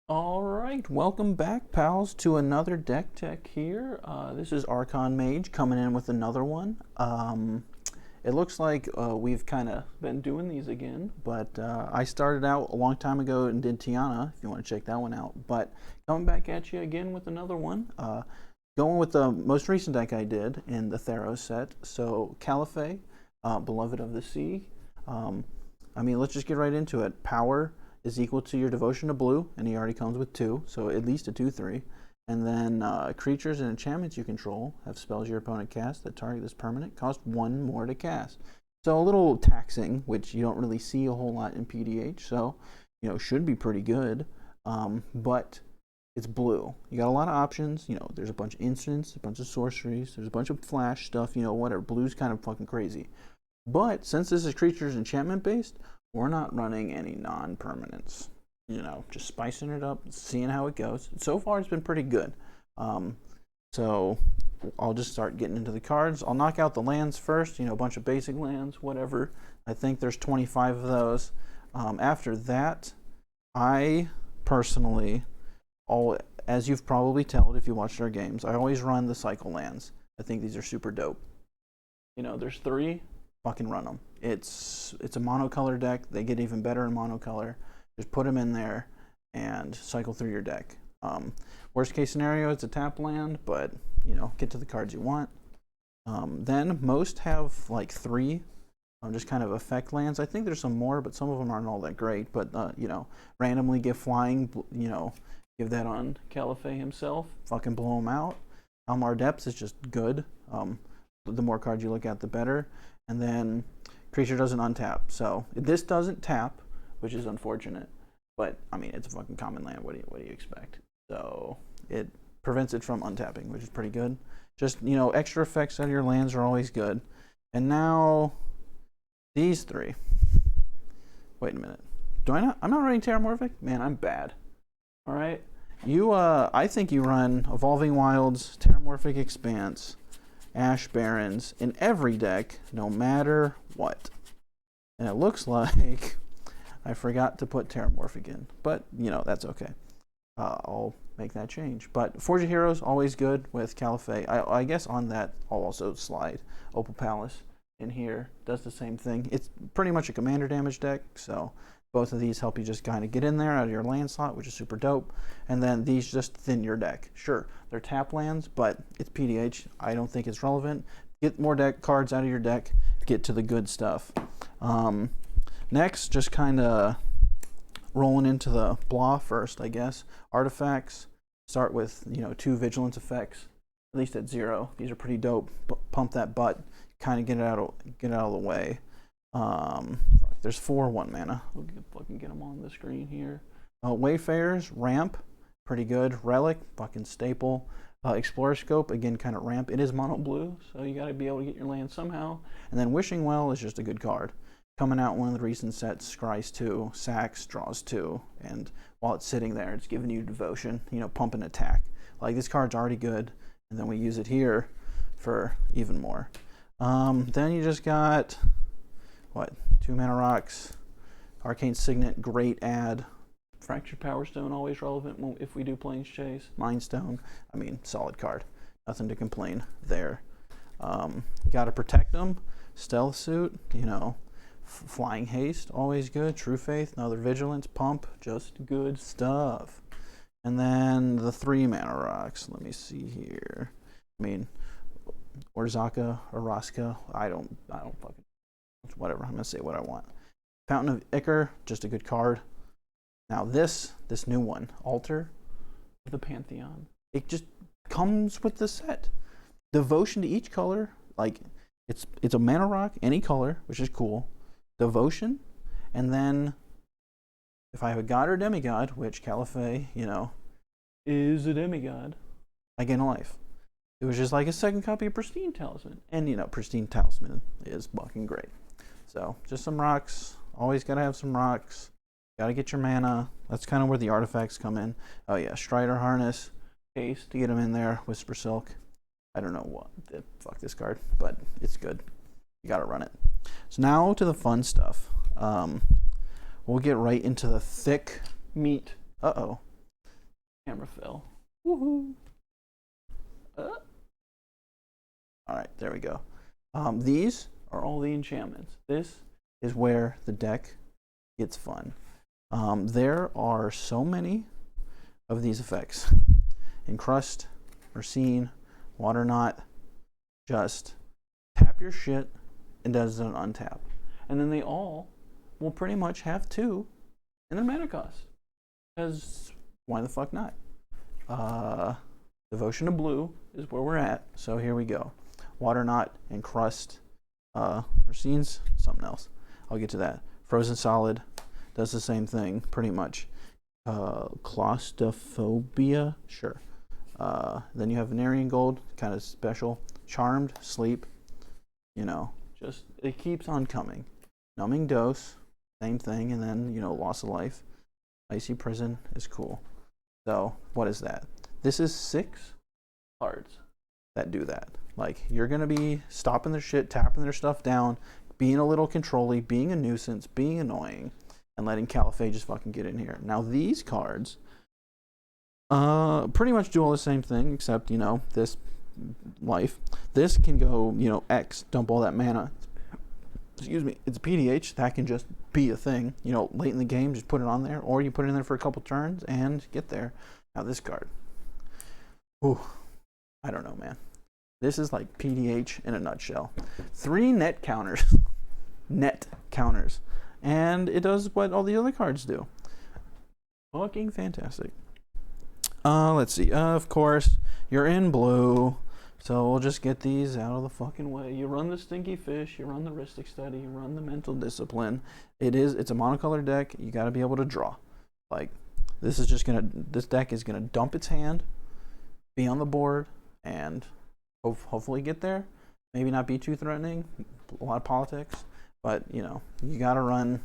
All right, welcome back, pals, to another deck tech here. This is Archonmage coming in with another one. It looks like we've kind of been doing these again, but I started out a long time ago and did Tiana, if you want to check that one out. But coming back at you again with another one. Going with the most recent deck I did in the Theros set. So Callaphe, Beloved of the Sea. Let's just get right into it. Power is equal to your devotion to blue, and he already comes with 2, so at least a 2/3. And then creatures and enchantments you control have spells your opponent casts that target this permanent cost 1 more to cast. So a little taxing, which you don't really see a whole lot in PDH, so should be pretty good. But it's blue. You got a lot of options. There's a bunch of instants, a bunch of sorceries, there's a bunch of flash stuff. Whatever. Blue's kind of fucking crazy. But since this is creatures enchantment based, we're not running any non-permanents. Just spicing it up, seeing how it goes. So far, it's been pretty good. So I'll just start getting into the cards. I'll knock out the lands first. A bunch of basic lands, whatever. I think there's 25 of those. After that, I personally, as you've probably told if you watched our games, I always run the cycle lands. I think these are super dope. There's 3. Fucking run them. It's a monocolor deck. They get even better in monocolor. Just put them in there and cycle through your deck. Worst case scenario, it's a tap land, but get to the cards you want. Then most have like 3 just kind of effect lands. I think there's some more, but some of them aren't all that great. But randomly give flying. Give that on Callaphe himself. Fucking blow him out. Almar Depths is just good. The more cards you look at, the better. And then creature doesn't untap. So this doesn't tap, which is unfortunate. But it's a fucking common land. What do you expect? So it prevents it from untapping, which is pretty good. Just extra effects out of your lands are always good. And now these 3. Wait a minute. I'm not running Terramorphic? Man, I'm bad. All right. I think you run Evolving Wilds, Terramorphic Expanse, Ash Barrens in every deck, no matter what. And it looks like I forgot to put Terramorphic in, but that's okay. I'll make that change. But Forge of Heroes, always good with Callaphe. I guess on that I'll also slide Opal Palace in here. Does the same thing. It's pretty much a commander damage deck, so both of these help you just kind of get in there out of your land slot, which is super dope. And then these just thin your deck. Sure, they're tap lands, but it's PDH. I don't think it's relevant. Get more deck cards out of your deck. Get to the good stuff. Next, just kind of rolling into the blah first, I guess. Artifacts. Start with 2 vigilance effects, at least at 0. These are pretty dope. Pump that butt. Kind of get it out of the way. There's 4 1 mana. We'll fucking get them on the screen here. Wayfarers, ramp, pretty good. Relic, fucking staple. Explorer Scope, again, kind of ramp. It is mono blue, so you got to be able to get your land somehow. And then Wishing Well is just a good card. Coming out one of the recent sets, scries 2, sacks, draws 2, and while it's sitting there, it's giving you devotion, pump and attack. Like, this card's already good, and then we use it here for even more. Then you just got 2 mana rocks, Arcane Signet, great add. Fractured Power Stone, always relevant if we do Plains Chase. Mind Stone, solid card. Nothing to complain there. Got to protect them. Stealth Suit, Flying Haste, always good. True Faith, another Vigilance, Pump, just good stuff. And then the 3 mana rocks. Let me see here. Orzaka, Araska, I don't fucking, whatever, I'm gonna say what I want. Fountain of Ichor, just a good card. Now this new one, Altar of the Pantheon, it just comes with the set. Devotion to each color, like it's a mana rock, any color, which is cool. Devotion, and then if I have a god or demigod, which Callaphe, is a demigod, I gain a life. It was just like a second copy of Pristine Talisman. And, Pristine Talisman is fucking great. So, just some rocks. Always got to have some rocks. Got to get your mana. That's kind of where the artifacts come in. Oh, yeah. Strider Harness. Haste to get them in there. Whisper Silk. I don't know what. Fuck this card. But it's good. You got to run it. So, now to the fun stuff. We'll get right into the thick meat. Uh-oh. Camera fell. Woohoo! Alright, there we go. These are all the enchantments. This is where the deck gets fun. There are so many of these effects. Encrust, Racine, Water Knot, just tap your shit and does an untap. And then they all will pretty much have 2 in their mana cost. Because why the fuck not? Devotion to Blue is where we're at, so here we go. Water Knot, Encrust, Racine's something else. I'll get to that. Frozen Solid does the same thing, pretty much. Claustrophobia, sure. Then you have Venerian Gold, kind of special. Charmed, Sleep, you know, just, it keeps on coming. Numbing Dose, same thing, and then, you know, Loss of Life. Icy Prison is cool. So, what is that? This is 6 cards that do that. Like, you're going to be stopping their shit, tapping their stuff down, being a little controlly, being a nuisance, being annoying, and letting Callaphe just fucking get in here. Now, these cards pretty much do all the same thing, except, you know, this life. This can go, you know, X, dump all that mana. Excuse me, it's PDH, that can just be a thing. You know, late in the game, just put it on there, or you put it in there for a couple turns and get there. Now, this card. Ooh, I don't know, man. This is like PDH in a nutshell. 3 net counters. Net counters. And it does what all the other cards do. Fucking fantastic. Let's see. Of course, you're in blue. So we'll just get these out of the fucking way. You run the Stinky Fish, you run the Ristic Study, you run the Mental Discipline. It's a monocolored deck. You got to be able to draw. Like, this deck is gonna dump its hand, be on the board, and hopefully get there. Maybe not be too threatening. A lot of politics, but you know, you gotta run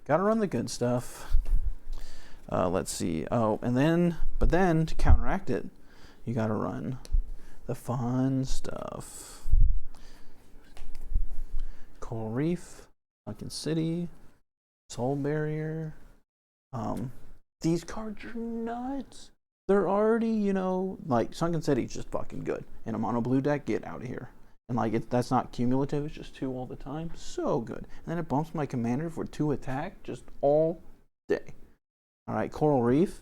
the good stuff. Let's see. Oh, but then to counteract it, you gotta run the fun stuff. Coral Reef, Sunken City, Soul Barrier. These cards are nuts. They're already, you know, like Sunken City is just fucking good. In a mono blue deck, get out of here. And like that's not cumulative, it's just 2 all the time. So good. And then it bumps my commander for 2 attack just all day. Alright, Coral Reef.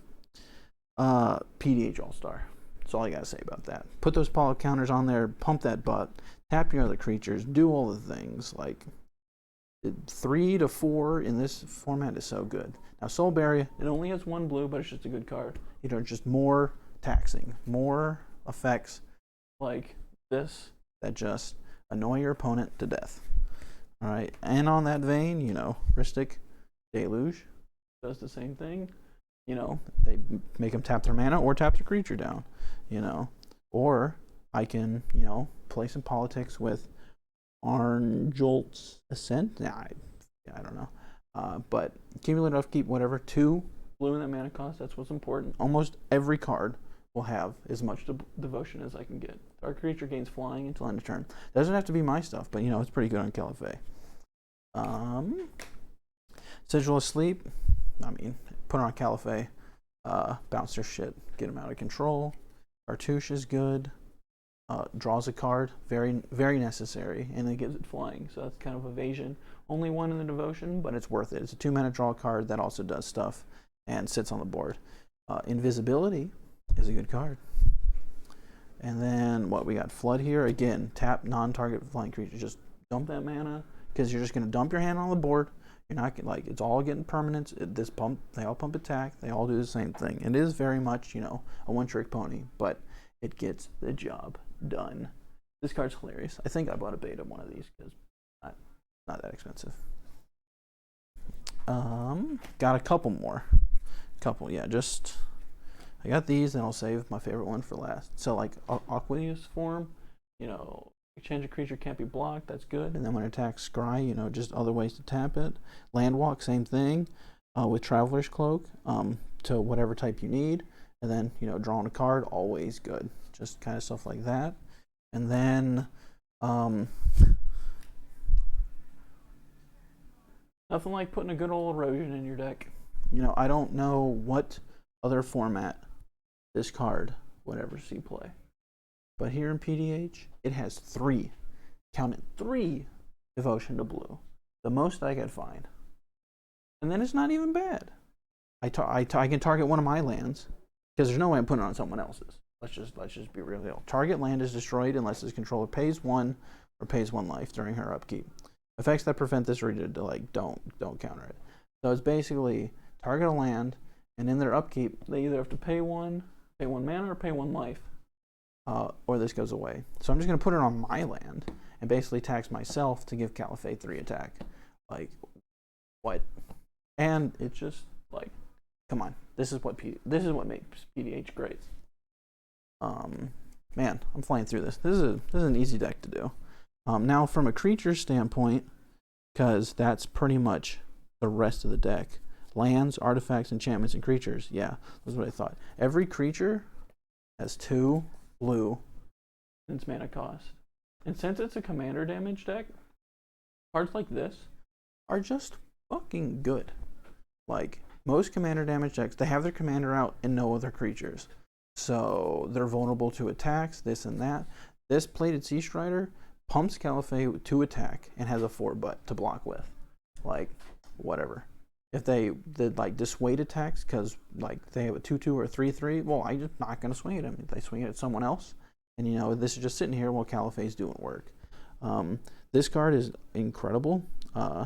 PDH All-Star. That's all I gotta say about that. Put those poly counters on there, pump that butt, tap your other creatures, do all the things. Like 3 to 4 in this format is so good. Now Soul Barrier, it only has 1 blue, but it's just a good card. You know, just more taxing, more effects like this that just annoy your opponent to death. All right, and on that vein, you know, Ristic Deluge does the same thing. You know, they make them tap their mana or tap the creature down. You know, or I can, you know, play some politics with Arnjolt's Ascent. Nah, I don't know. But cumulative upkeep, whatever, 2 blue in that mana cost, that's what's important. Almost every card will have as much devotion as I can get. Our creature gains flying until end of turn. Doesn't have to be my stuff, but you know, it's pretty good on Callaphe. Sigil of Sleep, I mean, put it on Callaphe, bounce their shit, get them out of control. Cartouche is good. Draws a card, very, very necessary, and then gives it flying. So that's kind of evasion. Only 1 in the devotion, but it's worth it. It's a 2-mana draw card that also does stuff and sits on the board. Invisibility is a good card. And then what we got? Flood here again. Tap non-target flying creature. Just dump that mana because you're just gonna dump your hand on the board. You're not like it's all getting permanents. They all pump attack. They all do the same thing. It is very much, you know, a one-trick pony, but it gets the job done. This card's hilarious. I think I bought a beta of one of these because not that expensive. Got a couple more. Just I got these, and I'll save my favorite one for last. So like Aqueous Form, you know, exchange a creature can't be blocked. That's good. And then when it attacks Scry, you know, just other ways to tap it. Landwalk, same thing. With Traveler's Cloak, to whatever type you need. And then, you know, drawing a card, always good. Just kind of stuff like that. And then, nothing like putting a good old Erosion in your deck. You know, I don't know what other format card would ever see play. But here in PDH, it has 3. Count it, 3 devotion to blue. The most I could find. And then it's not even bad. I can target one of my lands, because there's no way I'm putting it on someone else's. Let's just be real. Target land is destroyed unless its controller pays 1 or pays 1 life during her upkeep. Effects that prevent this reader to don't counter it. So it's basically target a land, and in their upkeep, they either have to pay 1 mana or pay 1 life, or this goes away. So I'm just gonna put it on my land and basically tax myself to give Callaphe 3 attack. Like, what? And it's just like, come on, this is what makes PDH great. Man, I'm flying through this. This is an easy deck to do. Now from a creature standpoint, because that's pretty much the rest of the deck. Lands, artifacts, enchantments, and creatures. Yeah, that's what I thought. Every creature has 2 blue in its mana cost. And since it's a commander damage deck, cards like this are just fucking good. Like, most commander damage decks, they have their commander out and no other creatures. So they're vulnerable to attacks, this and that. This Plated Sea Strider pumps Callaphe to attack and has a 4 butt to block with. Like, whatever. If they did like dissuade attacks because like they have a 2/2 or 3/3, well, I'm just not gonna swing at them. If they swing it at someone else, and you know this is just sitting here while Callaphe's doing work. This card is incredible.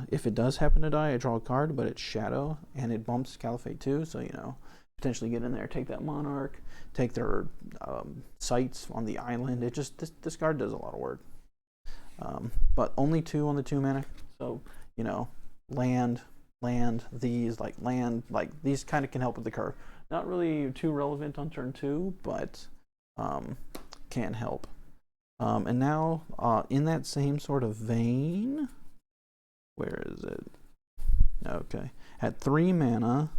If it does happen to die, I draw a card, but it's shadow and it bumps Callaphe too. So you know, potentially get in there, take that monarch, take their sites on the island. It just this card does a lot of work. But only 2 on the 2 mana. So you know, land, these these kind of can help with the curve. Not really too relevant on turn 2, but can help. And now in that same sort of vein, where is it? Okay, at 3 mana,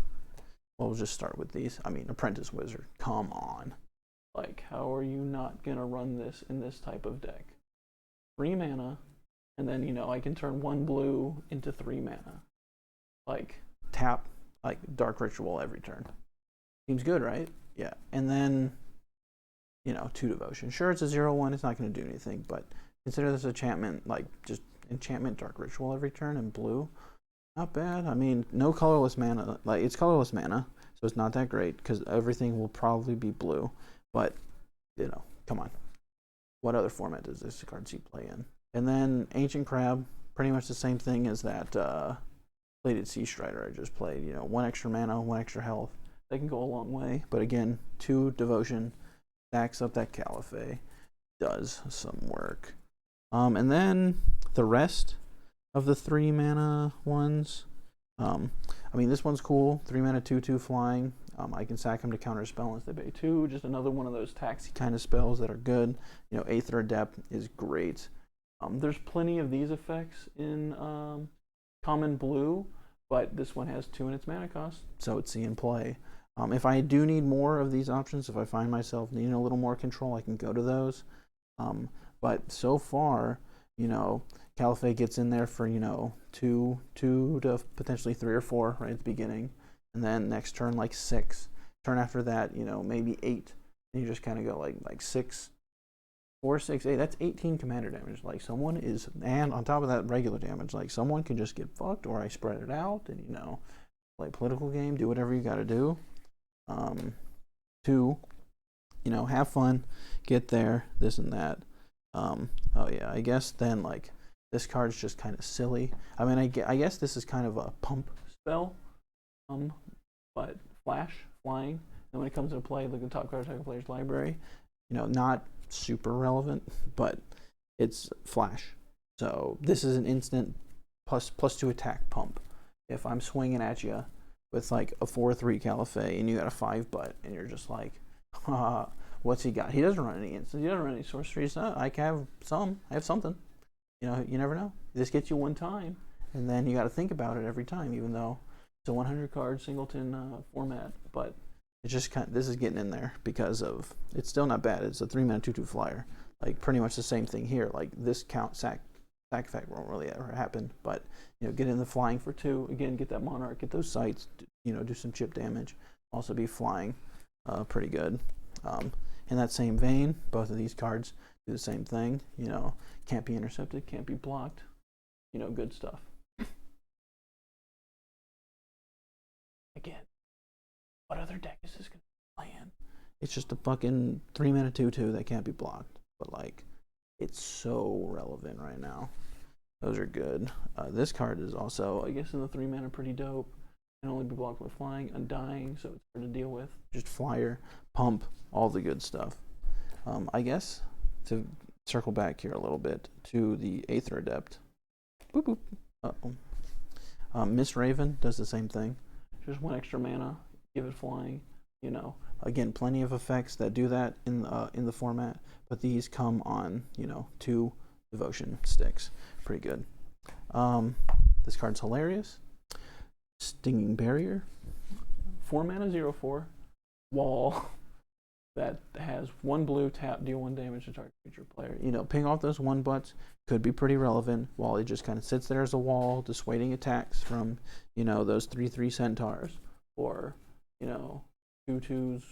well, we'll just start with these. I mean, Apprentice Wizard, come on. Like, how are you not gonna run this in this type of deck? 3 mana, and then you know I can turn 1 blue into 3 mana. Like, tap like Dark Ritual every turn. Seems good, right? Yeah. And then, you know, 2 devotion. Sure, it's a 0/1, it's not going to do anything, but consider this enchantment, like just enchantment Dark Ritual every turn in blue. Not bad. I mean, no colorless mana. Like, it's colorless mana, so it's not that great because everything will probably be blue. But, you know, come on. What other format does this card see play in? And then Ancient Crab, pretty much the same thing as that Plated Sea Strider I just played. You know, 1 extra mana, 1 extra health. They can go a long way. But again, 2 devotion, stacks up that Callaphe, does some work. And then the rest of the 3 mana ones. I mean, this one's cool. 3 mana, 2/2 flying. I can sack them to counterspell once they pay 2. Just another one of those taxi kind of spells that are good. You know, Aether Adept is great. There's plenty of these effects in common blue, but this one has 2 in its mana cost, so it's seeing play. If I do need more of these options, if I find myself needing a little more control, I can go to those. But so far, you know, Callaphe gets in there for, you know, 2 to potentially 3 or 4 right at the beginning, and then next turn like 6. Turn after that, you know, maybe 8. And you just kind of go like 6, 4, 6, 8. That's 18 commander damage. Like, someone is, and on top of that regular damage, like someone can just get fucked, or I spread it out and, you know, play political game, do whatever you got to do. 2, you know, have fun, get there, this and that. Oh yeah, I guess then like this card's just kind of silly. I mean, I guess this is kind of a pump spell, but flying. And when it comes into play, look at the top card of player's library. You know, not super relevant, but it's flash. So this is an instant +2 attack pump. If I'm swinging at you with like a 4/3 Callaphe and you got a 5 butt and you're just like, what's he got? He doesn't run any instants. He doesn't run any sorceries. I have some. I have something. You know, you never know. This gets you 1 time, and then you got to think about it every time, even though it's a 100 card singleton format. But it's just this is getting in there because of, it's still not bad. It's a 3 mana 2/2 flyer. Like, pretty much the same thing here. Like, this sack effect won't really ever happen, but you know, get in the flying for 2 again, get that monarch, get those sites, you know, do some chip damage, also be flying pretty good. In that same vein, both of these cards do the same thing. You know, can't be intercepted, can't be blocked. You know, good stuff. Again, what other deck is this going to play in? It's just a fucking 3-mana 2/2 that can't be blocked. But, like, it's so relevant right now. Those are good. This card is also, I guess, in the 3-mana pretty dope. Can only be blocked with flying, undying, so it's hard to deal with. Just flyer, pump, all the good stuff. I guess, to circle back here a little bit to the Aether Adept. Boop, boop. Uh-oh. Miss Raven does the same thing. Just 1 extra mana, give it flying. You know, again, plenty of effects that do that in the format, but these come on, you know, 2 devotion sticks. Pretty good. This card's hilarious. Stinging Barrier. 4 mana 0/4 wall that has 1 blue, tap, deal 1 damage to target creature player. You know, ping off those 1/buts could be pretty relevant while it just kind of sits there as a wall, dissuading attacks from, you know, those 3/3 centaurs or, you know, 2/2s,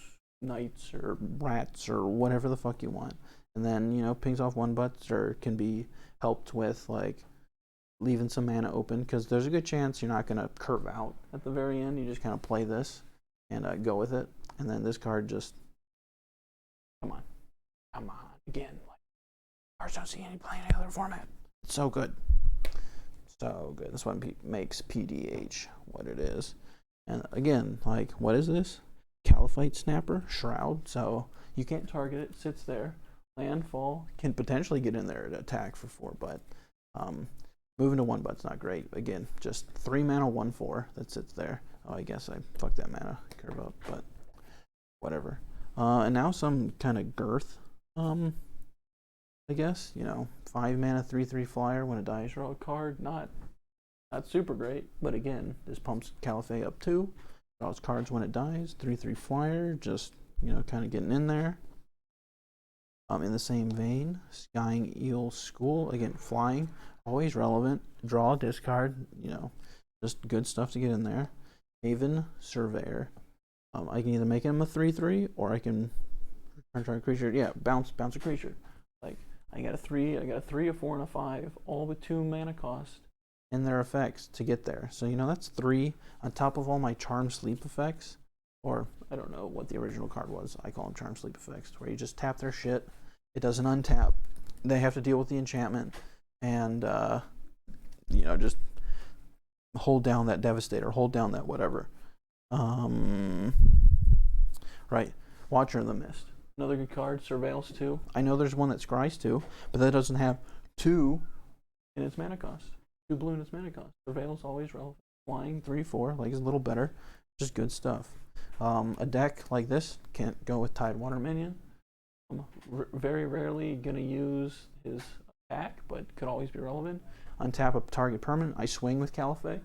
knights or rats or whatever the fuck you want. And then, you know, pings off 1/buts or can be helped with, like, leaving some mana open, because there's a good chance you're not going to curve out at the very end. You just kind of play this and go with it. And then this card just, come on, again. Like, cards don't see any play in any other format. It's so good. So good. That's what makes PDH what it is. And again, like, what is this? Callaphe Snapper, Shroud. So you can't target it, sits there. Landfall can potentially get in there to attack for 4, but moving to 1/but's not great. Again, just 3 mana 1/4 that sits there. Oh, I guess I fucked that mana curve up, but whatever. And now some kind of girth. I guess, you know, 5 mana 3/3 flyer. When it dies, draw a card. Not super great, but again, this pumps Callaphe up 2. Draws cards when it dies. 3/3 flyer. Just, you know, kind of getting in there. In the same vein, Skying Eel School, again, flying, always relevant. Draw, discard, you know, just good stuff to get in there. Haven Surveyor. I can either make him a 3/3 or I can return a creature. Yeah, bounce a creature. Like, I got a 3, a 4, and a 5, all with 2 mana cost and their effects to get there. So, you know, that's 3 on top of all my Charm Sleep effects. Or, I don't know what the original card was. I call them Charm Sleep effects, where you just tap their shit. It doesn't untap. They have to deal with the enchantment and, you know, just hold down that Devastator, hold down that whatever. Right. Watcher of the Mist. Another good card. Surveils 2. I know there's one that scries 2, but that doesn't have 2 in its mana cost. 2 blue in its mana cost. Surveils always relevant. Flying 3/4, like, is a little better. Just good stuff. A deck like this can't go with Tidewater Minion. I'm very rarely going to use his attack, but could always be relevant. Untap a target permanent. I swing with Callaphe.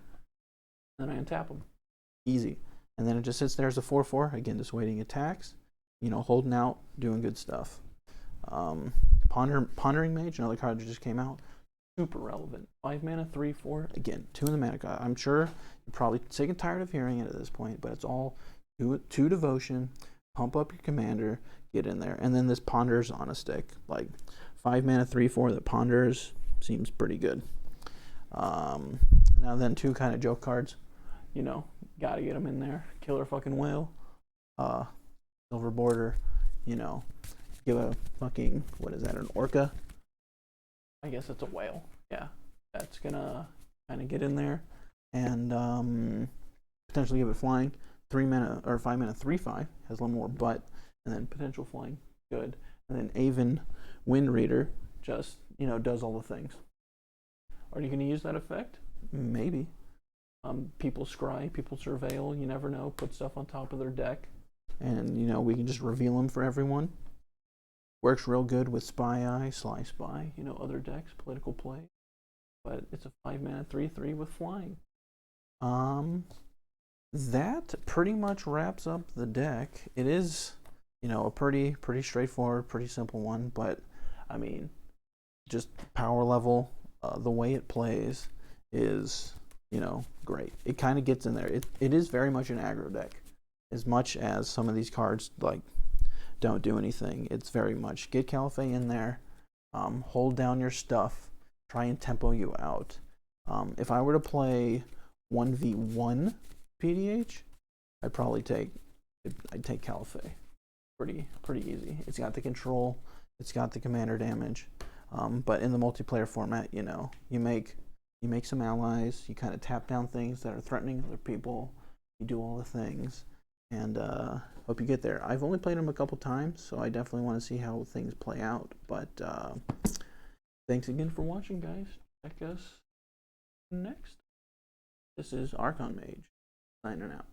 Then I untap him. Easy. And then it just sits there as a 4/4. Again, just waiting attacks. You know, holding out, doing good stuff. Pondering Mage, another card that just came out. Super relevant. 5 mana, 3/4. Again, 2 in the mana card. I'm sure you're probably sick and tired of hearing it at this point, but it's all 2 devotion. Pump up your commander, get in there. And then this Ponders on a stick. Like, 5 mana, 3/4 that ponders seems pretty good. Now then, 2 kind of joke cards. You know, gotta get them in there. Killer fucking Whale. Silver Border. You know, give a fucking, what is that, an Orca? I guess it's a whale. Yeah, that's gonna kind of get in there and potentially give it flying. 3 mana or 5 mana 3/5 has a little more butt, and then potential flying, good. And then Aven Wind Reader just, you know, does all the things. Are you gonna use that effect? Maybe. People scry, people surveil. You never know. Put stuff on top of their deck, and you know we can just reveal them for everyone. Works real good with Spy Eye, Sly Spy, you know, other decks, political play. But it's a 5 mana 3/3 with flying. That pretty much wraps up the deck. It is, you know, a pretty straightforward, pretty simple one, but I mean, just power level, the way it plays is, you know, great. It kind of gets in there. It is very much an aggro deck, as much as some of these cards, like, don't do anything. It's very much get Callaphe in there, hold down your stuff, try and tempo you out. If I were to play 1v1 PDH, I'd probably take Callaphe. Pretty easy. It's got the control, it's got the commander damage. But in the multiplayer format, you know, you make some allies, you kind of tap down things that are threatening other people, you do all the things, and hope you get there. I've only played him a couple times, so I definitely want to see how things play out. But thanks again for watching, guys. Check us next. This is Archonmage, signing out.